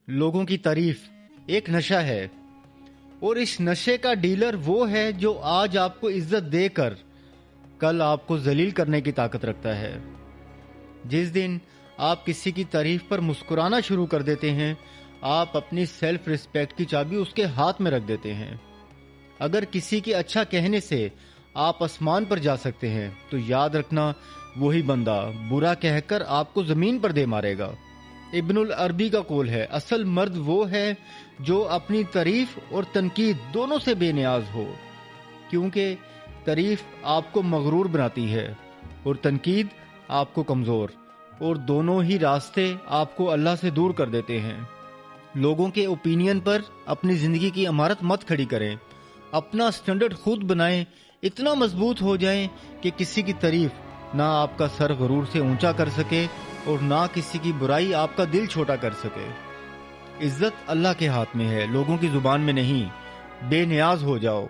लोगों की तारीफ एक नशा है और इस नशे का डीलर वो है जो आज आपको इज्जत देकर कल आपको जलील करने की ताकत रखता है। जिस दिन आप किसी की तारीफ पर मुस्कुराना शुरू कर देते हैं, आप अपनी सेल्फ रिस्पेक्ट की चाबी उसके हाथ में रख देते हैं। अगर किसी के अच्छा कहने से आप आसमान पर जा सकते हैं तो याद रखना वही बंदा बुरा कहकर आपको जमीन पर दे मारेगा। इब्नुल अरबी का कौल है, असल मर्द वो है जो अपनी तारीफ और तनकीद दोनों से बेनियाज हो, क्योंकि तारीफ आपको मगरूर बनाती है और तनकीद आपको कमजोर, और दोनों ही रास्ते आपको अल्लाह से दूर कर देते हैं। लोगों के ओपिनियन पर अपनी जिंदगी की इमारत मत खड़ी करें। अपना स्टैंडर्ड खुद बनाएं, इतना मजबूत हो जाएं कि किसी की तारीफ ना आपका सर गरूर से ऊंचा कर सके और ना किसी की बुराई आपका दिल छोटा कर सके। इज्जत अल्लाह के हाथ में है, लोगों की जुबान में नहीं। बेनियाज हो जाओ।